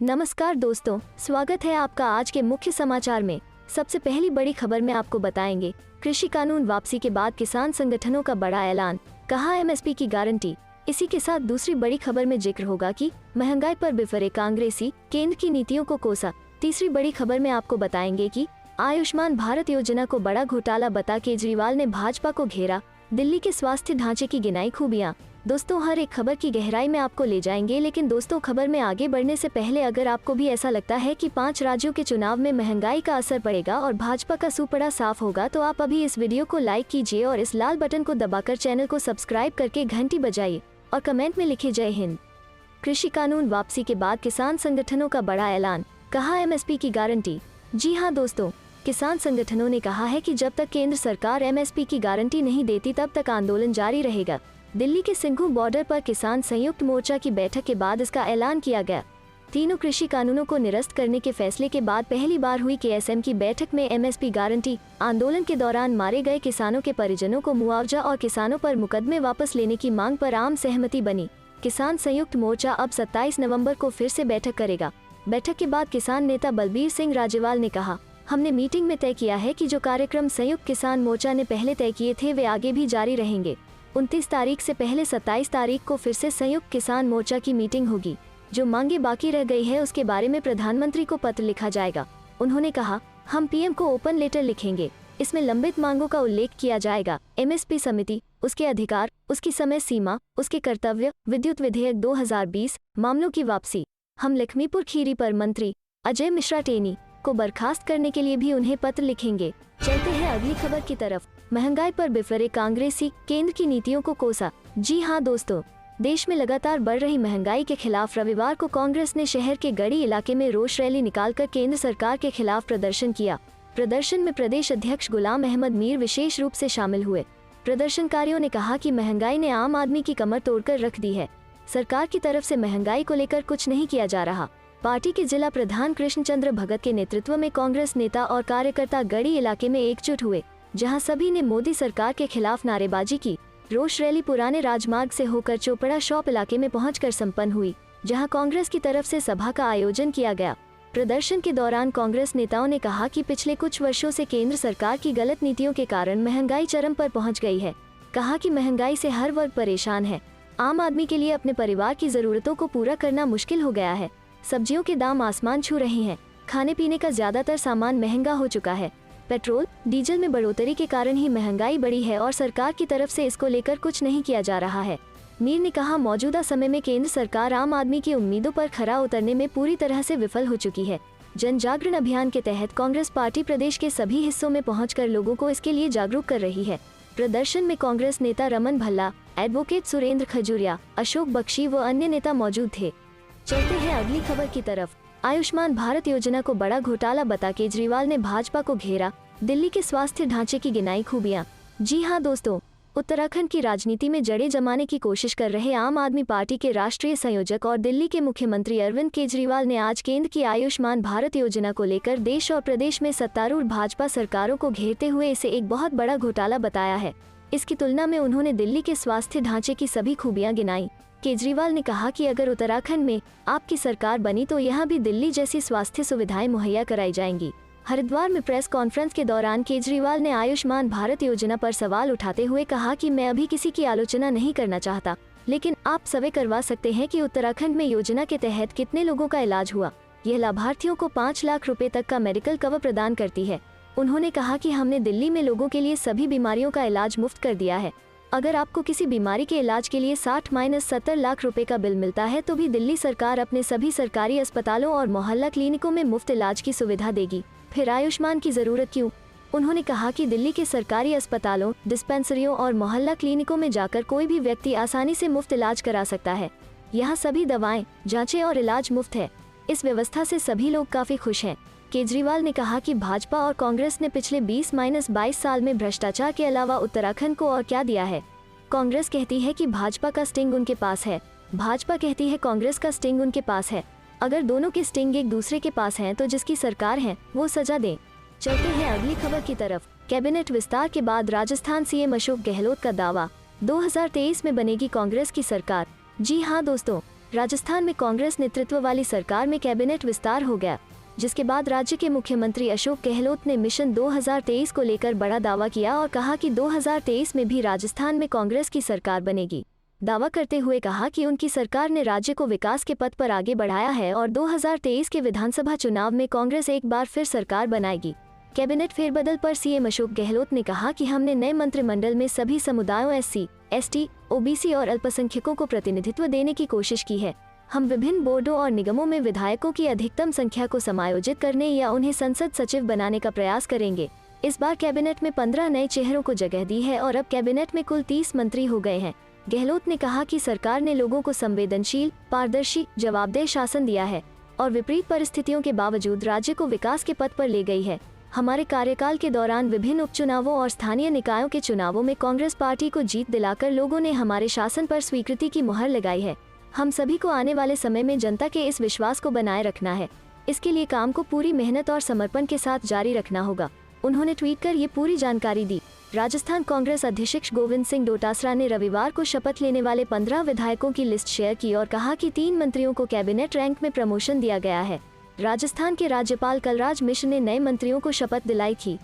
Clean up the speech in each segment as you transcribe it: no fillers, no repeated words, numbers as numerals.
नमस्कार दोस्तों, स्वागत है आपका आज के मुख्य समाचार में। सबसे पहली बड़ी खबर में आपको बताएंगे, कृषि कानून वापसी के बाद किसान संगठनों का बड़ा ऐलान, कहा एमएसपी की गारंटी। इसी के साथ दूसरी बड़ी खबर में जिक्र होगा कि महंगाई पर बिफरे कांग्रेसी, केंद्र की नीतियों को कोसा। तीसरी बड़ी खबर में आपको बताएंगे कि आयुष्मान भारत योजना को बड़ा घोटाला बता केजरीवाल ने भाजपा को घेरा, दिल्ली के स्वास्थ्य ढांचे की गिनाई खूबियां। दोस्तों, हर एक खबर की गहराई में आपको ले जाएंगे, लेकिन दोस्तों खबर में आगे बढ़ने से पहले अगर आपको भी ऐसा लगता है कि 5 राज्यों के चुनाव में महंगाई का असर पड़ेगा और भाजपा का सुपड़ा साफ होगा, तो आप अभी इस वीडियो को लाइक कीजिए और इस लाल बटन को दबाकर चैनल को सब्सक्राइब करके घंटी बजाइए और कमेंट में लिखिए जय हिंद। कृषि कानून वापसी के बाद किसान संगठनों का बड़ा ऐलान, कहा एमएसपी की गारंटी। जी हाँ दोस्तों, किसान संगठनों ने कहा है कि जब तक केंद्र सरकार एमएसपी की गारंटी नहीं देती तब तक आंदोलन जारी रहेगा। दिल्ली के सिंघू बॉर्डर पर किसान संयुक्त मोर्चा की बैठक के बाद इसका ऐलान किया गया। तीनों कृषि कानूनों को निरस्त करने के फैसले के बाद पहली बार हुई केएसएम की बैठक में एमएसपी गारंटी, आंदोलन के दौरान मारे गए किसानों के परिजनों को मुआवजा और किसानों पर मुकदमे वापस लेने की मांग पर आम सहमति बनी। किसान संयुक्त मोर्चा अब 27 नवंबर को फिर से बैठक करेगा। बैठक के बाद किसान नेता बलबीर सिंह राजेवाल ने कहा, हमने मीटिंग में तय किया है कि जो कार्यक्रम संयुक्त किसान मोर्चा ने पहले तय किए थे वे आगे भी जारी रहेंगे। 29 तारीख से पहले 27 तारीख को फिर से संयुक्त किसान मोर्चा की मीटिंग होगी। जो मांगे बाकी रह गई है उसके बारे में प्रधानमंत्री को पत्र लिखा जाएगा। उन्होंने कहा, हम पीएम को ओपन लेटर लिखेंगे। इसमें लंबित मांगों का उल्लेख किया जाएगा। एमएसपी समिति, उसके अधिकार, उसकी समय सीमा, उसके कर्तव्य, विद्युत विधेयक 2020, मामलों की वापसी। हम लखीमपुर खीरी पर मंत्री अजय मिश्रा टेनी को बर्खास्त करने के लिए भी उन्हें पत्र लिखेंगे। चलते हैं अगली खबर की तरफ। महंगाई पर बिफरे कांग्रेसी, केंद्र की नीतियों को कोसा। जी हां दोस्तों, देश में लगातार बढ़ रही महंगाई के खिलाफ रविवार को कांग्रेस ने शहर के गढ़ी इलाके में रोष रैली निकालकर केंद्र सरकार के खिलाफ प्रदर्शन किया। प्रदर्शन में प्रदेश अध्यक्ष गुलाम अहमद मीर विशेष रूप से शामिल हुए। प्रदर्शनकारियों ने कहा कि महंगाई ने आम आदमी की कमर तोड़कर रख दी है। सरकार की तरफ से महंगाई को लेकर कुछ नहीं किया जा रहा। पार्टी के जिला प्रधान कृष्णचंद्र भगत के नेतृत्व में कांग्रेस नेता और कार्यकर्ता गढ़ी इलाके में एकजुट हुए, जहां सभी ने मोदी सरकार के खिलाफ नारेबाजी की। रोष रैली पुराने राजमार्ग से होकर चोपड़ा शॉप इलाके में पहुंचकर संपन्न हुई, जहां कांग्रेस की तरफ से सभा का आयोजन किया गया। प्रदर्शन के दौरान कांग्रेस नेताओं ने कहा कि पिछले कुछ वर्षों से केंद्र सरकार की गलत नीतियों के कारण महंगाई चरम पर पहुंच गई है। कहा कि महंगाई से हर वर्ग परेशान है। आम आदमी के लिए अपने परिवार की जरूरतों को पूरा करना मुश्किल हो गया है। सब्जियों के दाम आसमान छू रहे हैं। खाने पीने का ज्यादातर सामान महंगा हो चुका है। पेट्रोल, डीजल में बढ़ोतरी के कारण ही महंगाई बढ़ी है और सरकार की तरफ से इसको लेकर कुछ नहीं किया जा रहा है। मीर ने कहा, मौजूदा समय में केंद्र सरकार आम आदमी की उम्मीदों पर खरा उतरने में पूरी तरह से विफल हो चुकी है। जन जागरण अभियान के तहत कांग्रेस पार्टी प्रदेश के सभी हिस्सों में पहुंचकर लोगों को इसके लिए जागरूक कर रही है। प्रदर्शन में कांग्रेस नेता रमन भल्ला, एडवोकेट सुरेंद्र खजूरिया, अशोक बख्शी व अन्य नेता मौजूद थे। चलते हैं अगली खबर की तरफ। आयुष्मान भारत योजना को बड़ा घोटाला बता केजरीवाल ने भाजपा को घेरा, दिल्ली के स्वास्थ्य ढांचे की गिनाई खूबियां। जी हां दोस्तों, उत्तराखंड की राजनीति में जड़ें जमाने की कोशिश कर रहे आम आदमी पार्टी के राष्ट्रीय संयोजक और दिल्ली के मुख्यमंत्री अरविंद केजरीवाल ने आज केंद्र की आयुष्मान भारत योजना को लेकर देश और प्रदेश में सत्तारूढ़ भाजपा सरकारों को घेरते हुए इसे एक बहुत बड़ा घोटाला बताया है। इसकी तुलना में उन्होंने दिल्ली के स्वास्थ्य ढांचे की सभी खूबियां गिनाई। केजरीवाल ने कहा कि अगर उत्तराखंड में आपकी सरकार बनी तो यहाँ भी दिल्ली जैसी स्वास्थ्य सुविधाएं मुहैया कराई जाएंगी। हरिद्वार में प्रेस कॉन्फ्रेंस के दौरान केजरीवाल ने आयुष्मान भारत योजना पर सवाल उठाते हुए कहा कि मैं अभी किसी की आलोचना नहीं करना चाहता, लेकिन आप सर्वे करवा सकते हैं कि उत्तराखंड में योजना के तहत कितने लोगों का इलाज हुआ। यह लाभार्थियों को 5 लाख रुपए तक का मेडिकल कवर प्रदान करती है। उन्होंने कहा कि हमने दिल्ली में लोगों के लिए सभी बीमारियों का इलाज मुफ्त कर दिया है। अगर आपको किसी बीमारी के इलाज के लिए 60-70 लाख रुपए का बिल मिलता है तो भी दिल्ली सरकार अपने सभी सरकारी अस्पतालों और मोहल्ला क्लिनिकों में मुफ्त इलाज की सुविधा देगी। फिर आयुष्मान की जरूरत क्यों? उन्होंने कहा कि दिल्ली के सरकारी अस्पतालों, डिस्पेंसरियों और मोहल्ला क्लिनिकों में जाकर कोई भी व्यक्ति आसानी से मुफ्त इलाज करा सकता है। यहाँ सभी दवाएं, जांचें और इलाज मुफ्त है। इस व्यवस्था से सभी लोग काफी खुश हैं। केजरीवाल ने कहा कि भाजपा और कांग्रेस ने पिछले 20-22 साल में भ्रष्टाचार के अलावा उत्तराखंड को और क्या दिया है। कांग्रेस कहती है कि भाजपा का स्टिंग उनके पास है, भाजपा कहती है कांग्रेस का स्टिंग उनके पास है। अगर दोनों के स्टिंग एक दूसरे के पास हैं तो जिसकी सरकार है वो सजा दें। चलते हैं अगली खबर की तरफ। कैबिनेट विस्तार के बाद राजस्थान सीएम अशोक गहलोत का दावा, 2023 में बनेगी कांग्रेस की सरकार। जी हां दोस्तों, राजस्थान में कांग्रेस नेतृत्व वाली सरकार में कैबिनेट विस्तार हो गया, जिसके बाद राज्य के मुख्यमंत्री अशोक गहलोत ने मिशन 2023 को लेकर बड़ा दावा किया और कहा कि 2023 में भी राजस्थान में कांग्रेस की सरकार बनेगी। दावा करते हुए कहा कि उनकी सरकार ने राज्य को विकास के पथ पर आगे बढ़ाया है और 2023 के विधानसभा चुनाव में कांग्रेस एक बार फिर सरकार बनाएगी। कैबिनेट फेरबदल पर सीएम अशोक गहलोत ने कहा कि हमने नए मंत्रिमंडल में सभी समुदायों SC, ST, OBC और अल्पसंख्यकों को प्रतिनिधित्व देने की कोशिश की है। हम विभिन्न बोर्डों और निगमों में विधायकों की अधिकतम संख्या को समायोजित करने या उन्हें संसद सचिव बनाने का प्रयास करेंगे। इस बार कैबिनेट में 15 नए चेहरों को जगह दी है और अब कैबिनेट में कुल 30 मंत्री हो गए हैं। गहलोत ने कहा कि सरकार ने लोगों को संवेदनशील, पारदर्शी, जवाबदेह शासन दिया है और विपरीत परिस्थितियों के बावजूद राज्य को विकास के पथ पर ले गई है। हमारे कार्यकाल के दौरान विभिन्न उपचुनावों और स्थानीय निकायों के चुनावों में कांग्रेस पार्टी को जीत दिलाकर लोगों ने हमारे शासन पर स्वीकृति की मुहर लगाई है। हम सभी को आने वाले समय में जनता के इस विश्वास को बनाए रखना है। इसके लिए काम को पूरी मेहनत और समर्पण के साथ जारी रखना होगा। उन्होंने ट्वीट कर ये पूरी जानकारी दी। राजस्थान कांग्रेस अध्यक्ष गोविंद सिंह डोटासरा ने रविवार को शपथ लेने वाले 15 विधायकों की लिस्ट शेयर की और कहा कि 3 मंत्रियों को कैबिनेट रैंक में प्रमोशन दिया गया है। राजस्थान के राज्यपाल कलराज मिश्र ने नए मंत्रियों को शपथ दिलाई थी।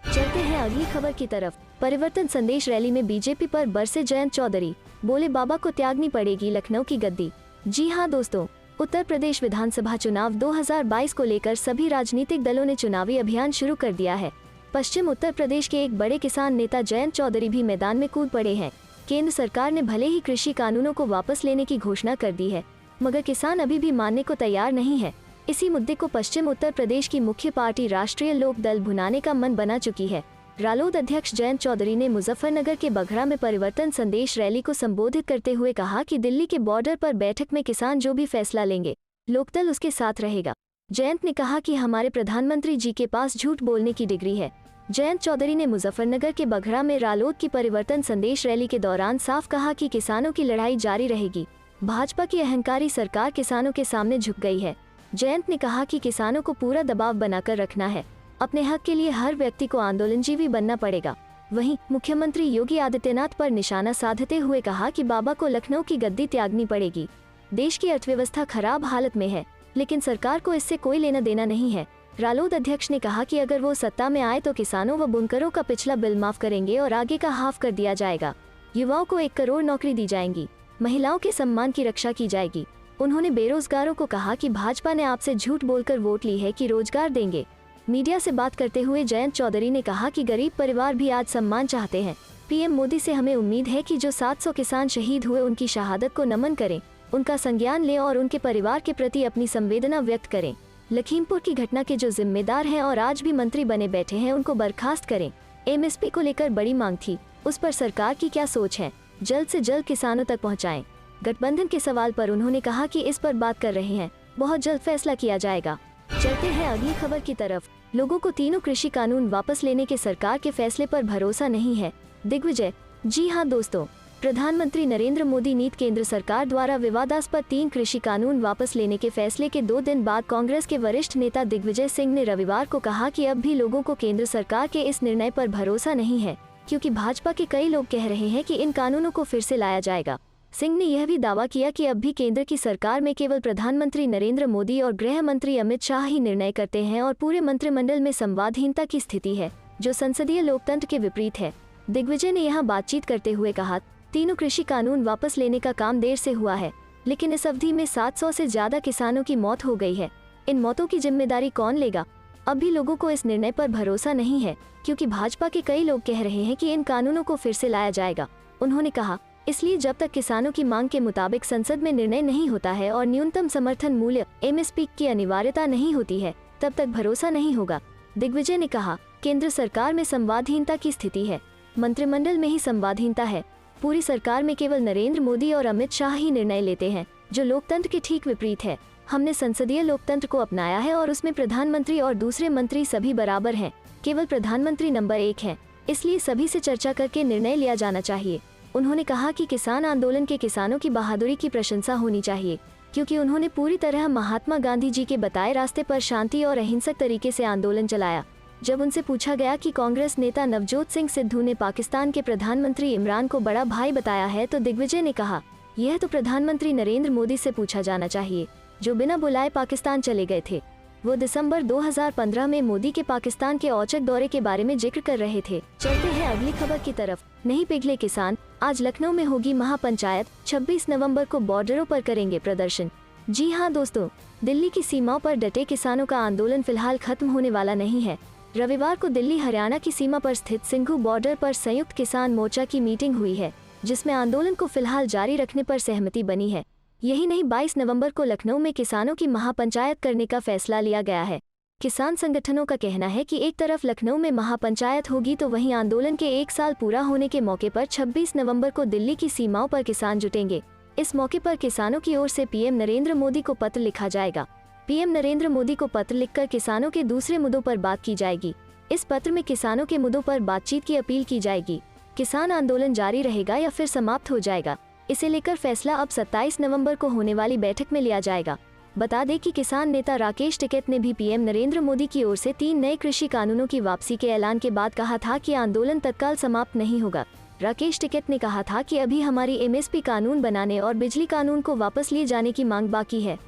चलते हैं अगली खबर की तरफ। परिवर्तन संदेश रैली में बीजेपी पर बरसे जयंत चौधरी, बोले बाबा को त्यागनी पड़ेगी लखनऊ की गद्दी। जी हां दोस्तों, उत्तर प्रदेश विधानसभा चुनाव 2022 को लेकर सभी राजनीतिक दलों ने चुनावी अभियान शुरू कर दिया है। पश्चिम उत्तर प्रदेश के एक बड़े किसान नेता जयंत चौधरी भी मैदान में कूद पड़े हैं। केंद्र सरकार ने भले ही कृषि कानूनों को वापस लेने की घोषणा कर दी है, मगर किसान अभी भी मानने को तैयार नहीं है। इसी मुद्दे को पश्चिम उत्तर प्रदेश की मुख्य पार्टी राष्ट्रीय लोक दल भुनाने का मन बना चुकी है। रालोद अध्यक्ष जयंत चौधरी ने मुजफ्फरनगर के बघड़ा में परिवर्तन संदेश रैली को संबोधित करते हुए कहा कि दिल्ली के बॉर्डर पर बैठक में किसान जो भी फैसला लेंगे, लोकदल उसके साथ रहेगा। जयंत ने कहा कि हमारे प्रधानमंत्री जी के पास झूठ बोलने की डिग्री है। जयंत चौधरी ने मुजफ्फरनगर के बघड़ा में रालोद की परिवर्तन संदेश रैली के दौरान साफ कहा कि किसानों की लड़ाई जारी रहेगी। भाजपा की अहंकारी सरकार किसानों के सामने झुक गई है। जयंत ने कहा कि किसानों को पूरा दबाव बनाकर रखना है। अपने हक के लिए हर व्यक्ति को आंदोलनजीवी बनना पड़ेगा। वहीं मुख्यमंत्री योगी आदित्यनाथ पर निशाना साधते हुए कहा कि बाबा को लखनऊ की गद्दी त्यागनी पड़ेगी। देश की अर्थव्यवस्था खराब हालत में है, लेकिन सरकार को इससे कोई लेना देना नहीं है। रालोद अध्यक्ष ने कहा कि अगर वो सत्ता में आए तो किसानों व बुनकरों का पिछला बिल माफ करेंगे और आगे का हाफ कर दिया जाएगा। युवाओं को 1 करोड़ नौकरी दी जाएंगी। महिलाओं के सम्मान की रक्षा की जाएगी। उन्होंने बेरोजगारों को कहा कि भाजपा ने आपसे झूठ बोलकर वोट ली है कि रोजगार देंगे। मीडिया से बात करते हुए जयंत चौधरी ने कहा कि गरीब परिवार भी आज सम्मान चाहते हैं। पीएम मोदी से हमें उम्मीद है कि जो 700 किसान शहीद हुए उनकी शहादत को नमन करें, उनका संज्ञान लें और उनके परिवार के प्रति अपनी संवेदना व्यक्त करें। लखीमपुर की घटना के जो जिम्मेदार हैं और आज भी मंत्री बने बैठे हैं, उनको बर्खास्त करें। MSP को लेकर बड़ी मांग थी, उस पर सरकार की क्या सोच है, जल्द से जल्द किसानों तक पहुंचाएं। गठबंधन के सवाल पर उन्होंने कहा कि इस पर बात कर रहे हैं, बहुत जल्द फैसला किया जाएगा। चलते हैं अगली खबर की तरफ। लोगों को तीनों कृषि कानून वापस लेने के सरकार के फैसले पर भरोसा नहीं है, दिग्विजय। जी हां दोस्तों, प्रधानमंत्री नरेंद्र मोदी नीत केंद्र सरकार द्वारा विवादास्पद 3 कृषि कानून वापस लेने के फैसले के 2 दिन बाद कांग्रेस के वरिष्ठ नेता दिग्विजय सिंह ने रविवार को कहा कि अब भी लोगों को केंद्र सरकार के इस निर्णय पर भरोसा नहीं है, क्योंकि भाजपा के कई लोग कह रहे हैं कि इन कानूनों को फिर से लाया जाएगा। सिंह ने यह भी दावा किया कि अब भी केंद्र की सरकार में केवल प्रधानमंत्री नरेंद्र मोदी और गृह मंत्री अमित शाह ही निर्णय करते हैं और पूरे मंत्रिमंडल में संवादहीनता की स्थिति है, जो संसदीय लोकतंत्र के विपरीत है। दिग्विजय ने यहाँ बातचीत करते हुए कहा, तीनों कृषि कानून वापस लेने का काम देर से हुआ है, लेकिन इस अवधि में 700 से ज्यादा किसानों की मौत हो गई है। इन मौतों की जिम्मेदारी कौन लेगा? अब भी लोगों को इस निर्णय पर भरोसा नहीं है, क्योंकि भाजपा के कई लोग कह रहे हैं कि इन कानूनों को फिर से लाया जाएगा। उन्होंने कहा, इसलिए जब तक किसानों की मांग के मुताबिक संसद में निर्णय नहीं होता है और न्यूनतम समर्थन मूल्य MSP की अनिवार्यता नहीं होती है, तब तक भरोसा नहीं होगा। दिग्विजय ने कहा, केंद्र सरकार में संवादहीनता की स्थिति है, मंत्रिमंडल में ही संवादहीनता है। पूरी सरकार में केवल नरेंद्र मोदी और अमित शाह ही निर्णय लेते हैं, जो लोकतंत्र के ठीक विपरीत है। हमने संसदीय लोकतंत्र को अपनाया है और उसमें प्रधानमंत्री और दूसरे मंत्री सभी बराबर हैं, केवल प्रधानमंत्री नंबर 1 है, इसलिए सभी से चर्चा करके निर्णय लिया जाना चाहिए। उन्होंने कहा कि किसान आंदोलन के किसानों की बहादुरी की प्रशंसा होनी चाहिए, क्योंकि उन्होंने पूरी तरह महात्मा गांधी जी के बताए रास्ते पर शांति और अहिंसक तरीके से आंदोलन चलाया। जब उनसे पूछा गया कि कांग्रेस नेता नवजोत सिंह सिद्धू ने पाकिस्तान के प्रधानमंत्री इमरान को बड़ा भाई बताया है, तो दिग्विजय ने कहा, यह तो प्रधानमंत्री नरेंद्र मोदी से पूछा जाना चाहिए, जो बिना बुलाए पाकिस्तान चले गए थे। वो दिसंबर 2015 में मोदी के पाकिस्तान के औचक दौरे के बारे में जिक्र कर रहे थे। चलते हैं अगली खबर की तरफ। नहीं पिघले किसान, आज लखनऊ में होगी महापंचायत, 26 नवंबर को बॉर्डरों पर करेंगे प्रदर्शन। जी हाँ दोस्तों, दिल्ली की सीमाओं पर डटे किसानों का आंदोलन फिलहाल खत्म होने वाला नहीं है। रविवार को दिल्ली हरियाणा की सीमा पर स्थित सिंघू बॉर्डर पर संयुक्त किसान मोर्चा की मीटिंग हुई है, जिसमें आंदोलन को फिलहाल जारी रखने पर सहमति बनी है। यही नहीं, 22 नवंबर को लखनऊ में किसानों की महापंचायत करने का फैसला लिया गया है। किसान संगठनों का कहना है कि एक तरफ लखनऊ में महापंचायत होगी तो वहीं आंदोलन के 1 साल पूरा होने के मौके पर 26 नवंबर को दिल्ली की सीमाओं पर किसान जुटेंगे। इस मौके पर किसानों की ओर से पीएम नरेंद्र मोदी को पत्र लिखा जाएगा। पीएम नरेंद्र मोदी को पत्र लिखकर किसानों के दूसरे मुद्दों पर बात की जाएगी। इस पत्र में किसानों के मुद्दों पर बातचीत की अपील की जाएगी। किसान आंदोलन जारी रहेगा या फिर समाप्त हो जाएगा, इसे लेकर फैसला अब 27 नवंबर को होने वाली बैठक में लिया जाएगा। बता दें कि किसान नेता राकेश टिकैत ने भी पीएम नरेंद्र मोदी की ओर से 3 नए कृषि कानूनों की वापसी के ऐलान के बाद कहा था कि आंदोलन तत्काल समाप्त नहीं होगा। राकेश टिकैत ने कहा था कि अभी हमारी एमएसपी कानून बनाने और बिजली कानून को वापस लिए जाने की मांग बाकी है।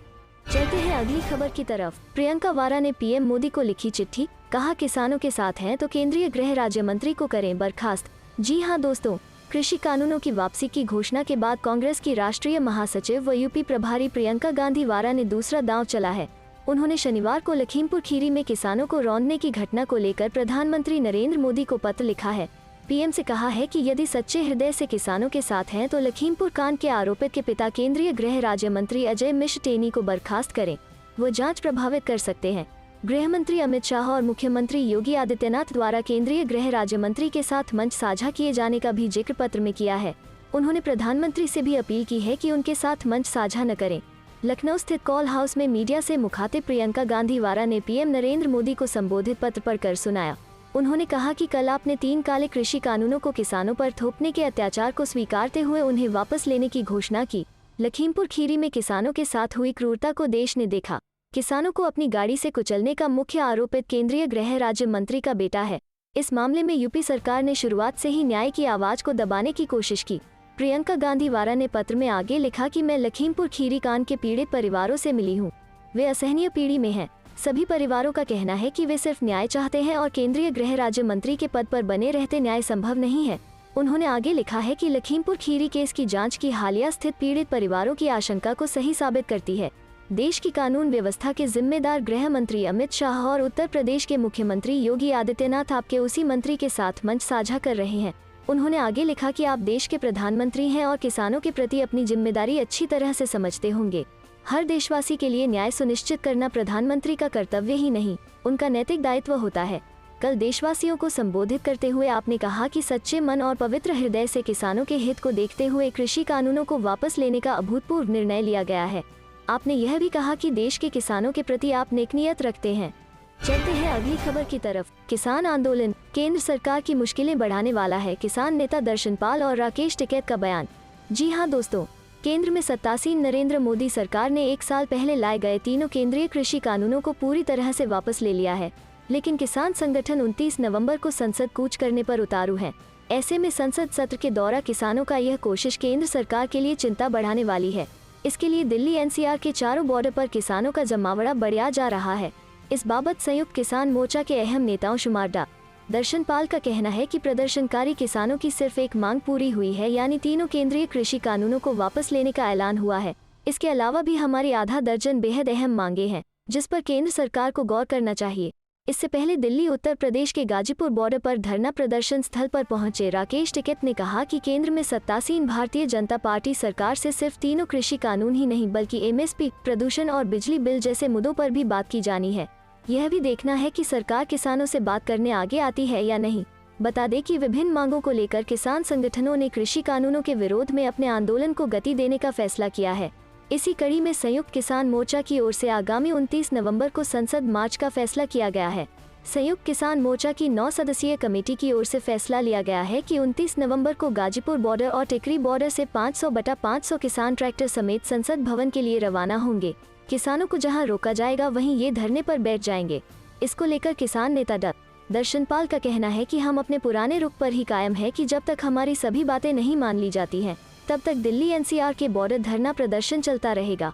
चलते हैं अगली खबर की तरफ। प्रियंका वारा ने पीएम मोदी को लिखी चिट्ठी, कहा किसानों के साथ हैं तो केंद्रीय गृह राज्य मंत्री को करें बर्खास्त। जी हाँ दोस्तों, कृषि कानूनों की वापसी की घोषणा के बाद कांग्रेस की राष्ट्रीय महासचिव व यूपी प्रभारी प्रियंका गांधी वारा ने दूसरा दांव चला है। उन्होंने शनिवार को लखीमपुर खीरी में किसानों को रौंदने की घटना को लेकर प्रधानमंत्री नरेंद्र मोदी को पत्र लिखा है। पीएम से कहा है कि यदि सच्चे हृदय से किसानों के साथ हैं तो लखीमपुर कांड के आरोपित के पिता केंद्रीय गृह राज्य मंत्री अजय मिश्र टेनी को बर्खास्त करें, वो जांच प्रभावित कर सकते हैं। गृह मंत्री अमित शाह और मुख्यमंत्री योगी आदित्यनाथ द्वारा केंद्रीय गृह राज्य मंत्री के साथ मंच साझा किए जाने का भी जिक्र पत्र में किया है। उन्होंने प्रधानमंत्री से भी अपील की है कि उनके साथ मंच साझा न करें। लखनऊ स्थित कॉल हाउस में मीडिया से मुखातिब प्रियंका गांधी वारा ने पीएम नरेंद्र मोदी को संबोधित पत्र पढ़कर सुनाया। उन्होंने कहा कि कल आपने 3 काले कृषि कानूनों को किसानों पर थोपने के अत्याचार को स्वीकारते हुए उन्हें वापस लेने की घोषणा की। लखीमपुर खीरी में किसानों के साथ हुई क्रूरता को देश ने देखा। किसानों को अपनी गाड़ी से कुचलने का मुख्य आरोपित केंद्रीय गृह राज्य मंत्री का बेटा है। इस मामले में यूपी सरकार ने शुरुआत से ही न्याय की आवाज को दबाने की कोशिश की। प्रियंका गांधी वारा ने पत्र में आगे लिखा कि मैं लखीमपुर खीरी कांड के पीड़ित परिवारों से मिली हूँ। वे असहनीय पीढ़ी में हैं। सभी परिवारों का कहना है कि वे सिर्फ न्याय चाहते हैं और केंद्रीय गृह राज्य मंत्री के पद पर बने रहते न्याय संभव नहीं है। उन्होंने आगे लिखा है कि लखीमपुर खीरी केस की जांच की हालिया स्थिति पीड़ित परिवारों की आशंका को सही साबित करती है। देश की कानून व्यवस्था के जिम्मेदार गृह मंत्री अमित शाह और उत्तर प्रदेश के मुख्यमंत्री योगी आदित्यनाथ आपके उसी मंत्री के साथ मंच साझा कर रहे हैं। उन्होंने आगे लिखा कि आप देश के प्रधानमंत्री हैं और किसानों के प्रति अपनी जिम्मेदारी अच्छी तरह से समझते होंगे। हर देशवासी के लिए न्याय सुनिश्चित करना प्रधानमंत्री का कर्तव्य ही नहीं, उनका नैतिक दायित्व होता है। कल देशवासियों को संबोधित करते हुए आपने कहा कि सच्चे मन और पवित्र हृदय से किसानों के हित को देखते हुए कृषि कानूनों को वापस लेने का अभूतपूर्व निर्णय लिया गया है। आपने यह भी कहा कि देश के किसानों के प्रति आप नेकनीयत रखते हैं। चलते हैं अगली खबर की तरफ। किसान आंदोलन केंद्र सरकार की मुश्किलें बढ़ाने वाला है, किसान नेता दर्शनपाल और राकेश टिकैत का बयान। जी हाँ दोस्तों, केंद्र में सत्तासीन नरेंद्र मोदी सरकार ने 1 साल पहले लाए गए तीनों केंद्रीय कृषि कानूनों को पूरी तरह से वापस ले लिया है, लेकिन किसान संगठन 29 नवंबर को संसद कूच करने पर उतारू हैं। ऐसे में संसद सत्र के दौरान किसानों का यह कोशिश केंद्र सरकार के लिए चिंता बढ़ाने वाली है। इसके लिए दिल्ली एनसीआर के चारों बॉर्डर पर किसानों का जमावड़ा बढ़ाया जा रहा है। इस बाबत संयुक्त किसान मोर्चा के अहम नेताओं शुमार डा. दर्शनपाल का कहना है कि प्रदर्शनकारी किसानों की सिर्फ एक मांग पूरी हुई है, यानी तीनों केंद्रीय कृषि कानूनों को वापस लेने का ऐलान हुआ है। इसके अलावा भी हमारी आधा दर्जन बेहद अहम मांगे हैं, जिस पर केंद्र सरकार को गौर करना चाहिए। इससे पहले दिल्ली उत्तर प्रदेश के गाजीपुर बॉर्डर पर धरना प्रदर्शन स्थल पर पहुंचे राकेश टिकैत ने कहा कि केंद्र में सत्तासीन भारतीय जनता पार्टी सरकार से सिर्फ तीनों कृषि कानून ही नहीं बल्कि एमएसपी, प्रदूषण और बिजली बिल जैसे मुद्दों पर भी बात की जानी है। यह भी देखना है कि सरकार किसानों से बात करने आगे आती है या नहीं। बता दें कि विभिन्न मांगों को लेकर किसान संगठनों ने कृषि कानूनों के विरोध में अपने आंदोलन को गति देने का फैसला किया है। इसी कड़ी में संयुक्त किसान मोर्चा की ओर से आगामी 29 नवंबर को संसद मार्च का फैसला किया गया है। संयुक्त किसान मोर्चा की 9 सदस्यीय कमेटी की ओर से फैसला लिया गया है कि 29 नवंबर को गाजीपुर बॉर्डर और टिकरी बॉर्डर से 500/500 किसान ट्रैक्टर समेत संसद भवन के लिए रवाना होंगे। किसानों को जहां रोका जाएगा वहीं ये धरने पर बैठ जाएंगे। इसको लेकर किसान नेता डा. दर्शनपाल का कहना है कि हम अपने पुराने रुख पर ही कायम है कि जब तक हमारी सभी बातें नहीं मान ली जाती हैं तब तक दिल्ली एनसीआर के बॉर्डर धरना प्रदर्शन चलता रहेगा।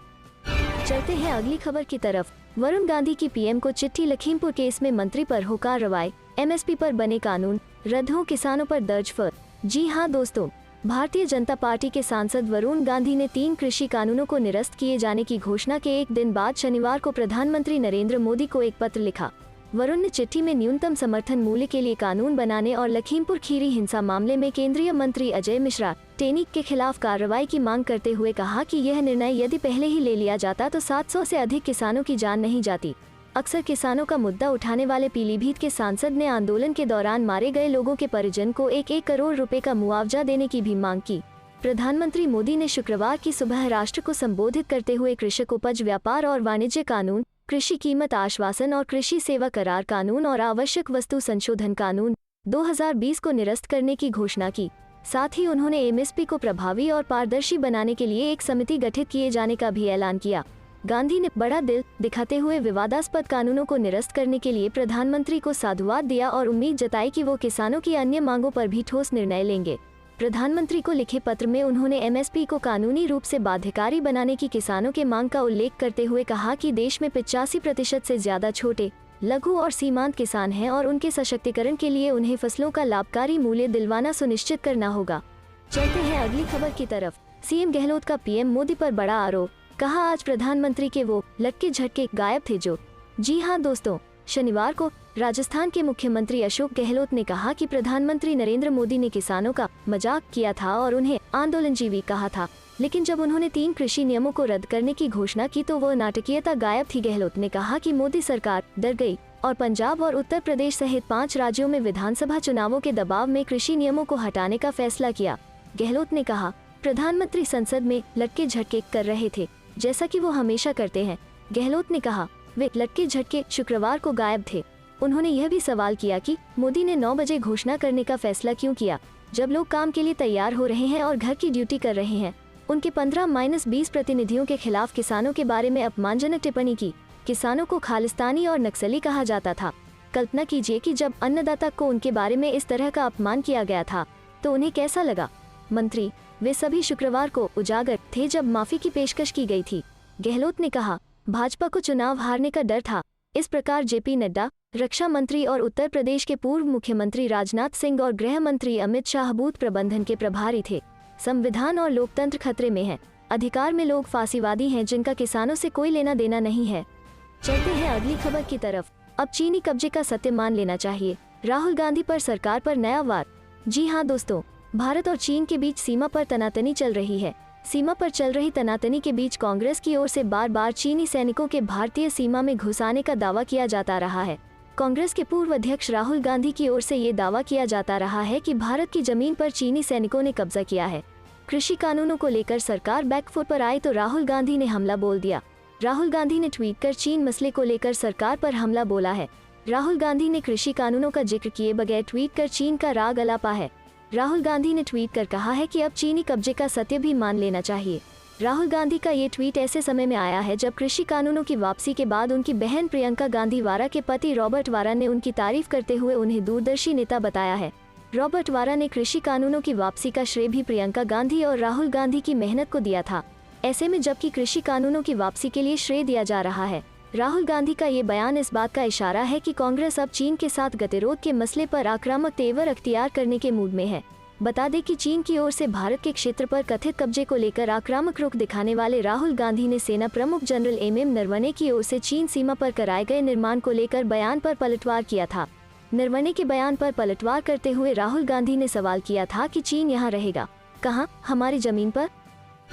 चलते हैं अगली खबर की तरफ। वरुण गांधी की पीएम को चिट्ठी, लखीमपुर केस में मंत्री पर हो कार्रवाई, एमएसपी पर बने कानून, रद्द हो किसानों पर दर्ज फर। जी हाँ दोस्तों, भारतीय जनता पार्टी के सांसद वरुण गांधी ने 3 कृषि कानूनों को निरस्त किए जाने की घोषणा के एक दिन बाद शनिवार को प्रधानमंत्री नरेंद्र मोदी को एक पत्र लिखा। वरुण ने चिट्ठी में न्यूनतम समर्थन मूल्य के लिए कानून बनाने और लखीमपुर खीरी हिंसा मामले में केंद्रीय मंत्री अजय मिश्रा टेनिक के खिलाफ कार्रवाई की मांग करते हुए कहा कि यह निर्णय यदि पहले ही ले लिया जाता तो 700 से अधिक किसानों की जान नहीं जाती। अक्सर किसानों का मुद्दा उठाने वाले पीलीभीत के सांसद ने आंदोलन के दौरान मारे गए लोगों के परिजन को 1-1 करोड़ रुपए का मुआवजा देने की भी मांग की। प्रधानमंत्री मोदी ने शुक्रवार की सुबह राष्ट्र को संबोधित करते हुए कृषक उपज व्यापार और वाणिज्य कानून, कृषि कीमत आश्वासन और कृषि सेवा करार कानून और आवश्यक वस्तु संशोधन कानून 2020 को निरस्त करने की घोषणा की। साथ ही उन्होंने एमएसपी को प्रभावी और पारदर्शी बनाने के लिए एक समिति गठित किए जाने का भी ऐलान किया। गांधी ने बड़ा दिल दिखाते हुए विवादास्पद कानूनों को निरस्त करने के लिए प्रधानमंत्री को साधुवाद दिया और उम्मीद जताई कि वो किसानों की अन्य मांगों पर भी ठोस निर्णय लेंगे। प्रधानमंत्री को लिखे पत्र में उन्होंने एमएसपी को कानूनी रूप से बाध्यकारी बनाने की किसानों के मांग का उल्लेख करते हुए कहा कि देश में 85% से ज्यादा छोटे, लघु और सीमांत किसान हैं और उनके सशक्तिकरण के लिए उन्हें फसलों का लाभकारी मूल्य दिलवाना सुनिश्चित करना होगा। चलते हैं अगली खबर की तरफ। सीएम गहलोत का पीएम मोदी पर बड़ा आरोप, कहा आज प्रधानमंत्री के वो लटके झटके गायब थे जो। जी हाँ दोस्तों, शनिवार को राजस्थान के मुख्यमंत्री अशोक गहलोत ने कहा कि प्रधानमंत्री नरेंद्र मोदी ने किसानों का मजाक किया था और उन्हें आंदोलनजीवी कहा था, लेकिन जब उन्होंने 3 कृषि नियमों को रद्द करने की घोषणा की तो वह नाटकीयता गायब थी। गहलोत ने कहा कि मोदी सरकार डर गई और पंजाब और उत्तर प्रदेश सहित 5 राज्यों में विधानसभा चुनावों के दबाव में कृषि नियमों को हटाने का फैसला किया। गहलोत ने कहा, प्रधानमंत्री संसद में लटके झटके कर रहे थे जैसा कि वो हमेशा करते हैं। गहलोत ने कहा वे लटके झटके शुक्रवार को गायब थे। उन्होंने यह भी सवाल किया कि मोदी ने 9 बजे घोषणा करने का फैसला क्यों किया, जब लोग काम के लिए तैयार हो रहे हैं और घर की ड्यूटी कर रहे हैं। उनके 15-20 प्रतिनिधियों के खिलाफ किसानों के बारे में अपमानजनक टिप्पणी की। किसानों को खालिस्तानी और नक्सली कहा जाता था। कल्पना कीजिए कि जब अन्नदाता को उनके बारे में इस तरह का अपमान किया गया था तो उन्हें कैसा लगा। मंत्री वे सभी शुक्रवार को उजागर थे जब माफी की पेशकश की गई थी। गहलोत ने कहा, भाजपा को चुनाव हारने का डर था। इस प्रकार जेपी नड्डा, रक्षा मंत्री और उत्तर प्रदेश के पूर्व मुख्यमंत्री राजनाथ सिंह और गृह मंत्री अमित शाह बूथ प्रबंधन के प्रभारी थे। संविधान और लोकतंत्र खतरे में है। अधिकार में लोग फांसीवादी हैं जिनका किसानों से कोई लेना देना नहीं है। चलते हैं अगली खबर की तरफ। अब चीनी कब्जे का सत्य मान लेना चाहिए, राहुल गांधी पर सरकार पर नया वार। जी हाँ दोस्तों, भारत और चीन के बीच सीमा पर तनातनी चल रही है। सीमा पर चल रही तनातनी के बीच कांग्रेस की ओर से बार बार चीनी सैनिकों के भारतीय सीमा में घुस आने का दावा किया जाता रहा है। कांग्रेस के पूर्व अध्यक्ष राहुल गांधी की ओर से ये दावा किया जाता रहा है कि भारत की जमीन पर चीनी सैनिकों ने कब्जा किया है। कृषि कानूनों को लेकर सरकार बैकफुट पर आई तो राहुल गांधी ने हमला बोल दिया। राहुल गांधी ने ट्वीट कर चीन मसले को लेकर सरकार पर हमला बोला है। राहुल गांधी ने कृषि कानूनों का जिक्र किए बगैर ट्वीट कर चीन का राग अलापा है। राहुल गांधी ने ट्वीट कर कहा है कि अब चीनी कब्जे का सत्य भी मान लेना चाहिए। राहुल गांधी का ये ट्वीट ऐसे समय में आया है जब कृषि कानूनों की वापसी के बाद उनकी बहन प्रियंका गांधी वारा के पति रॉबर्ट वारा ने उनकी तारीफ करते हुए उन्हें दूरदर्शी नेता बताया है। रॉबर्ट वारा ने कृषि कानूनों की वापसी का श्रेय भी प्रियंका गांधी और राहुल गांधी की मेहनत को दिया था। ऐसे में जबकि कृषि कानूनों की वापसी के लिए श्रेय दिया जा रहा है, राहुल गांधी का ये बयान इस बात का इशारा है कि कांग्रेस अब चीन के साथ गतिरोध के मसले पर आक्रामक तेवर अख्तियार करने के मूड में है। बता दें कि चीन की ओर से भारत के क्षेत्र पर कथित कब्जे को लेकर आक्रामक रुख दिखाने वाले राहुल गांधी ने सेना प्रमुख जनरल एमएम नरवणे की ओर से चीन सीमा पर कराए गए निर्माण को लेकर बयान पर पलटवार किया था। नरवणे के बयान पर पलटवार करते हुए राहुल गांधी ने सवाल किया था कि चीन यहाँ रहेगा कहाँ, हमारी जमीन पर।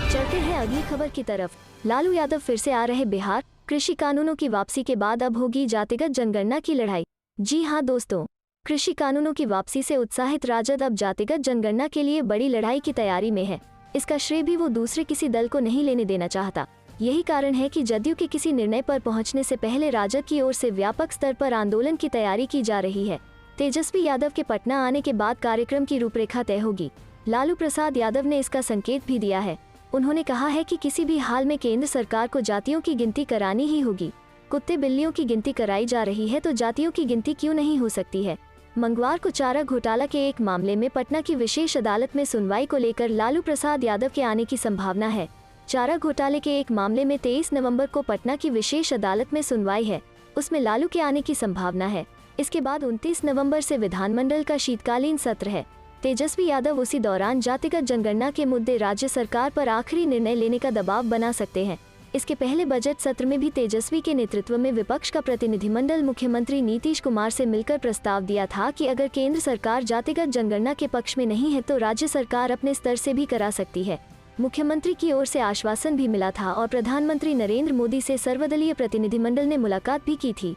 चलते हैं अगली खबर की तरफ। लालू यादव फिर से आ रहे बिहार। कृषि कानूनों की वापसी के बाद अब होगी जातिगत जनगणना की लड़ाई। जी हाँ दोस्तों, कृषि कानूनों की वापसी से उत्साहित राजद अब जातिगत जनगणना के लिए बड़ी लड़ाई की तैयारी में है। इसका श्रेय भी वो दूसरे किसी दल को नहीं लेने देना चाहता। यही कारण है कि जदयू के किसी निर्णय पर पहुंचने से पहले राजद की ओर से व्यापक स्तर पर आंदोलन की तैयारी की जा रही है। तेजस्वी यादव के पटना आने के बाद कार्यक्रम की रूपरेखा तय होगी। लालू प्रसाद यादव ने इसका संकेत भी दिया है। उन्होंने कहा है कि किसी भी हाल में केंद्र सरकार को जातियों की गिनती करानी ही होगी। कुत्ते बिल्लियों की गिनती कराई जा रही है तो जातियों की गिनती क्यों नहीं हो सकती है। मंगलवार को चारा घोटाला के एक मामले में पटना की विशेष अदालत में सुनवाई को लेकर लालू प्रसाद यादव के आने की संभावना है। चारा घोटाले के एक मामले में 23 नवंबर को पटना की विशेष अदालत में सुनवाई है, उसमें लालू के आने की संभावना है। इसके बाद 29 नवंबर से विधानमंडल का शीतकालीन सत्र है। तेजस्वी यादव उसी दौरान जातिगत जनगणना के मुद्दे राज्य सरकार पर आखिरी निर्णय लेने का दबाव बना सकते हैं। इसके पहले बजट सत्र में भी तेजस्वी के नेतृत्व में विपक्ष का प्रतिनिधिमंडल मुख्यमंत्री नीतीश कुमार से मिलकर प्रस्ताव दिया था कि अगर केंद्र सरकार जातिगत जनगणना के पक्ष में नहीं है तो राज्य सरकार अपने स्तर से भी करा सकती है। मुख्यमंत्री की ओर से आश्वासन भी मिला था और प्रधानमंत्री नरेंद्र मोदी से सर्वदलीय प्रतिनिधिमंडल ने मुलाकात भी की थी।